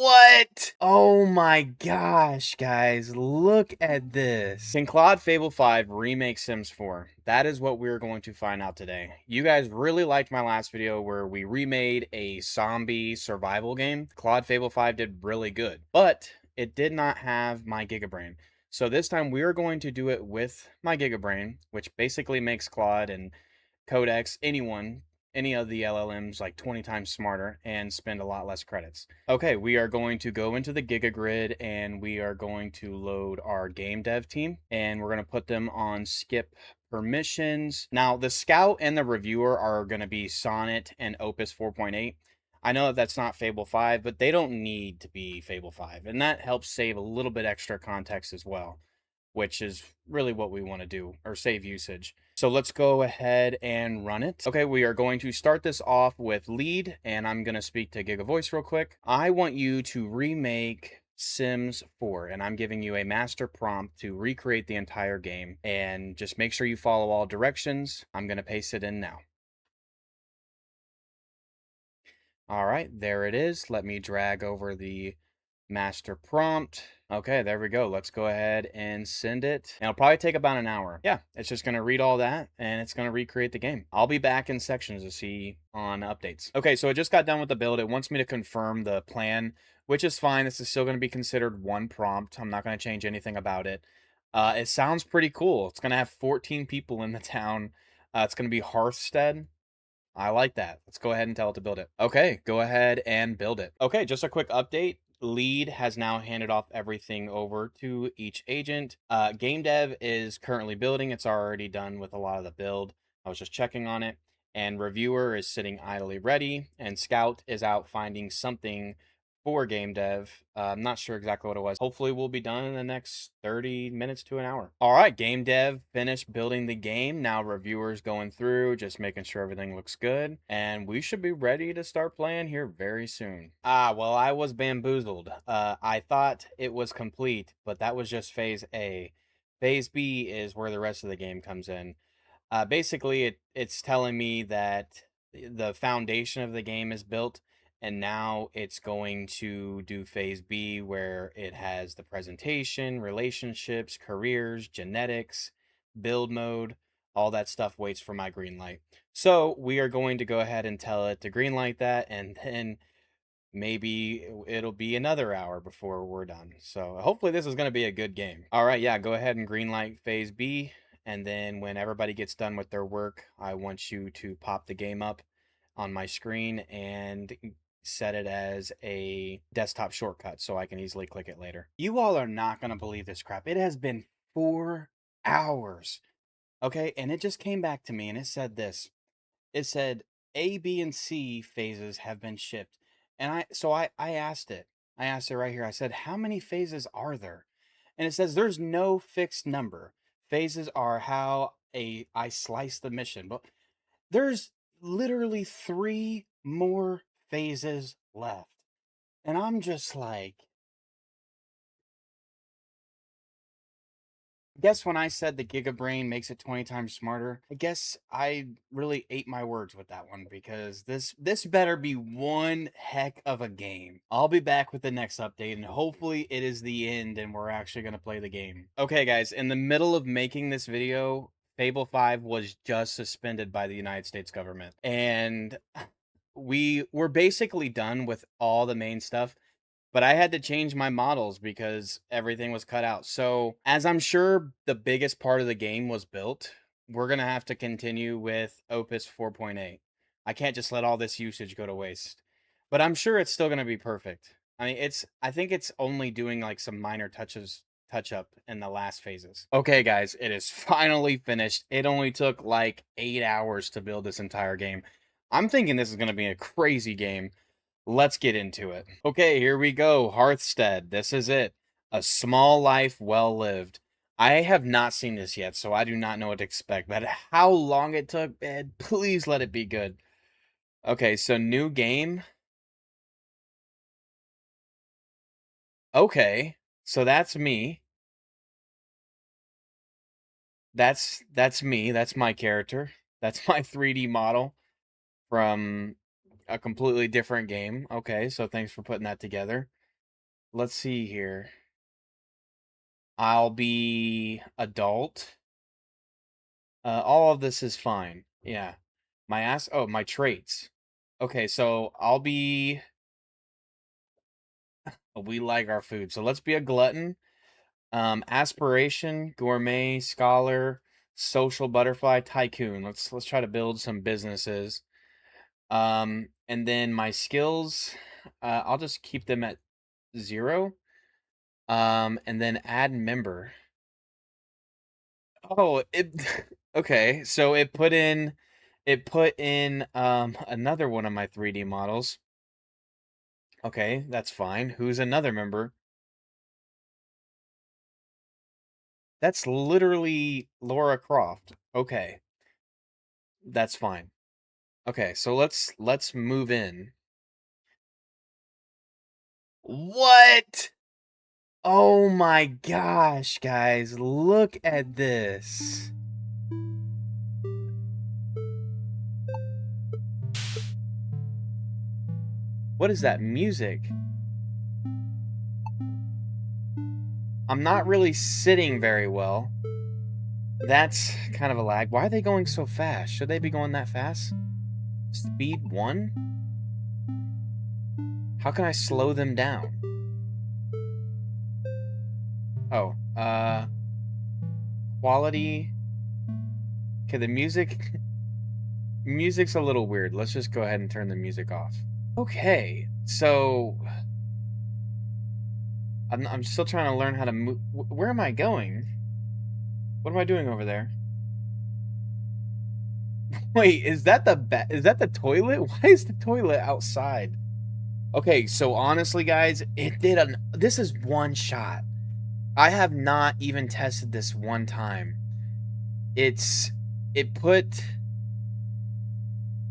What? Oh my gosh, guys, look at this. Can Claude Fable 5 remake Sims 4? That is what we're going to find out today. You guys really liked my last video where we remade a zombie survival game. Claude Fable 5 did really good, but it did not have my Gigabrain. So this time we are going to do it with my Gigabrain, which basically makes Claude and Codex, any of the LLMs like 20 times smarter and spend a lot less credits. Okay, we are going to go into the Giga Grid and we are going to load our game dev team and we're going to put them on skip permissions. Now, the scout and the reviewer are going to be Sonnet and Opus 4.8. I know that that's not Fable 5, but they don't need to be Fable 5, and that helps save a little bit extra context as well, which is really what we want to do, or save usage. So let's go ahead and run it. Okay, we are going to start this off with lead, and I'm going to speak to Giga Voice real quick. I want you to remake Sims 4, and I'm giving you a master prompt to recreate the entire game, and just make sure you follow all directions. I'm going to paste it in now. All right, there it is. Let me drag over the master prompt. Okay, there we go. Let's go ahead and send it. And it'll probably take about an hour. Yeah, it's just going to read all that and it's going to recreate the game. I'll be back in sections to see on updates. Okay, so it just got done with the build. It wants me to confirm the plan, which is fine. This is still going to be considered one prompt. I'm not going to change anything about it. It sounds pretty cool. It's going to have 14 people in the town. It's going to be Hearthstead. I like that. Let's go ahead and tell it to build it. Okay, go ahead and build it. Okay, just a quick update. Lead has now handed off everything over to each agent. Game dev is currently building. It's already done with a lot of the build. I was just checking on it. And reviewer is sitting idly ready. And scout is out finding something for game dev. I'm not sure exactly what it was. Hopefully we'll be done in the next 30 minutes to an hour. All right, game dev finished building the game. Now reviewers going through, just making sure everything looks good. And we should be ready to start playing here very soon. Well, I was bamboozled. I thought it was complete, but that was just phase A. Phase B is where the rest of the game comes in. Basically, it's telling me that the foundation of the game is built, and now it's going to do phase B, where it has the presentation, relationships, careers, genetics, build mode, all that stuff waits for my green light. So we are going to go ahead and tell it to green light that, and then maybe it'll be another hour before we're done. So hopefully this is going to be a good game. All right, yeah, go ahead and greenlight phase B. And then when everybody gets done with their work, I want you to pop the game up on my screen and set it as a desktop shortcut so I can easily click it later. You all are not going to believe this crap. It has been 4 hours. Okay, and it just came back to me and it said this. It said A, B, and C phases have been shipped. And I asked it. I asked it right here. I said, how many phases are there? And it says there's no fixed number. Phases are how I slice the mission. But there's literally 3 more phases left. And I'm just like, guess when I said the Giga Brain makes it 20 times smarter, I guess I really ate my words with that one, because this better be one heck of a game. I'll be back with the next update and hopefully it is the end and we're actually going to play the game. Okay guys, in the middle of making this video, Fable 5 was just suspended by the United States government, and we were basically done with all the main stuff, but I had to change my models because everything was cut out. So, as I'm sure the biggest part of the game was built, we're going to have to continue with Opus 4.8. I can't just let all this usage go to waste. But I'm sure it's still going to be perfect. I mean, I think it's only doing like some minor touch up in the last phases. Okay, guys, it is finally finished. It only took like 8 hours to build this entire game. I'm thinking this is going to be a crazy game. Let's get into it. Okay, here we go. Hearthstead. This is it. A small life well lived. I have not seen this yet, so I do not know what to expect. But how long it took, man, please let it be good. Okay, so new game. Okay, so that's me. That's me. That's my character. That's my 3D model from a completely different game. Okay, so thanks for putting that together. let's see here. I'll be adult. All of this is fine. Yeah. My traits. Okay, so I'll be, we like our food. So let's be a glutton. Aspiration, gourmet, scholar, social butterfly, tycoon. Let's try to build some businesses. And then my skills, I'll just keep them at 0. And then add member. Oh, it okay. So it put in another one of my 3D models. Okay, that's fine. Who's another member? That's literally Laura Croft. Okay, that's fine. Okay, so let's move in. What? Oh my gosh, guys, look at this. What is that music? I'm not really sitting very well. That's kind of a lag. Why are they going so fast? Should they be going that fast? Speed 1? How can I slow them down? Oh, quality. Okay, the music's a little weird. Let's just go ahead and turn the music off. Okay, so I'm still trying to learn how to move. Where am I going? What am I doing over there? Wait, is that the toilet? Why is the toilet outside? Okay, so honestly, guys, this is one shot. I have not even tested this one time. It put,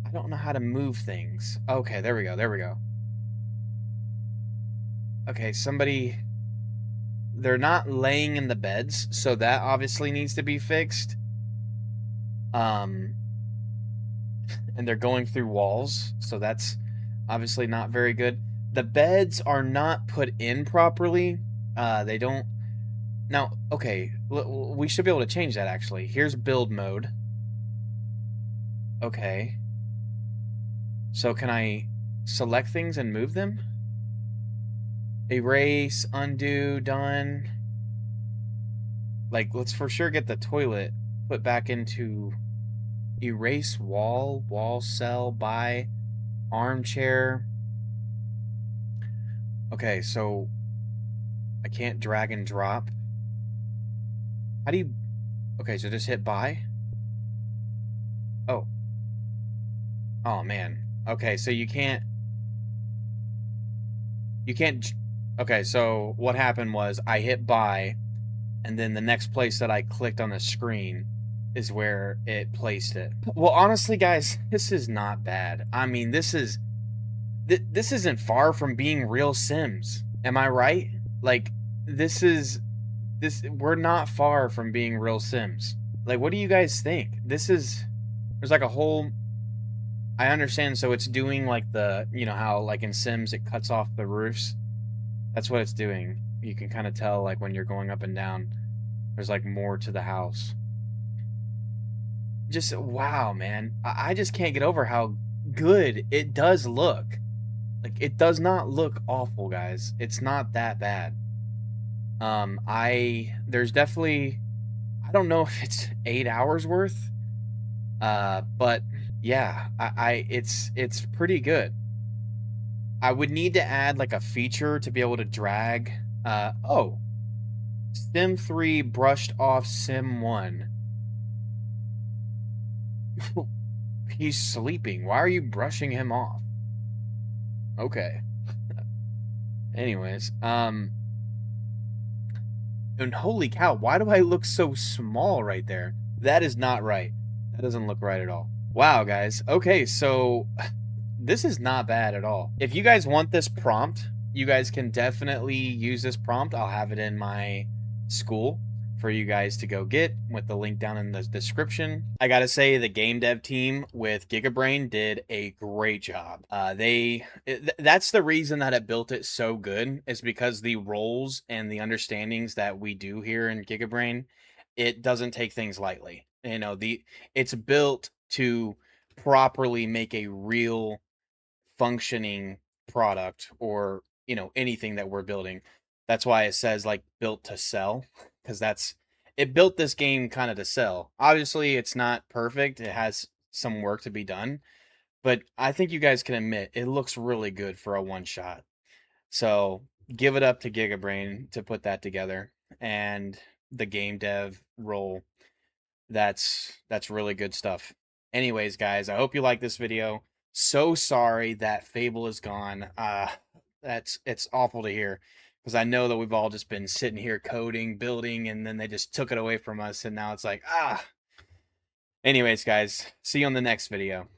I don't know how to move things. Okay, there we go. There we go. Okay, they're not laying in the beds, so that obviously needs to be fixed. And they're going through walls, so that's obviously not very good. The beds are not put in properly. They don't. Now, okay, we should be able to change that actually. Here's build mode. Okay. So can I select things and move them? Erase, undo, done. Like, let's for sure get the toilet put back into erase wall cell, buy, armchair. Okay, so I can't drag and drop. How do you... Okay, so just hit buy. Oh. Oh, man. Okay, so you can't... Okay, so what happened was I hit buy, and then the next place that I clicked on the screen is where it placed it. Well, honestly, guys, this is not bad. I mean, this isn't far from being real Sims. Am I right? Like, we're not far from being real Sims. Like, what do you guys think? There's like a whole, I understand, so it's doing like how like in Sims it cuts off the roofs. That's what it's doing. You can kind of tell like when you're going up and down, there's like more to the house. Just wow, man. I just can't get over how good it does look. Like, it does not look awful, guys. It's not that bad. There's definitely, I don't know if it's 8 hours worth, but yeah, it's pretty good. I would need to add like a feature to be able to drag. Oh, Sim 3 brushed off Sim 1. He's sleeping. Why are you brushing him off? Okay. Anyways, and holy cow, why do I look so small right there? That is not right. That doesn't look right at all. Wow, guys. Okay, so this is not bad at all. If you guys want this prompt, you guys can definitely use this prompt. I'll have it in my Skool. for you guys to go get with the link down in the description. I gotta say, the game dev team with Gigabrain did a great job. That's the reason that it built it so good, is because the roles and the understandings that we do here in Gigabrain, it doesn't take things lightly. It's built to properly make a real functioning product, or anything that we're building. That's why it says like built to sell, because that's it built this game kind of to sell. Obviously it's not perfect, it has some work to be done, but I think you guys can admit it looks really good for a one shot. So give it up to Gigabrain to put that together, and the game dev role. That's really good stuff. Anyways, guys, I hope you like this video. So sorry that Fable is gone. It's awful to hear, because I know that we've all just been sitting here coding, building, and then they just took it away from us, and now it's like, ah. Anyways, guys, see you on the next video.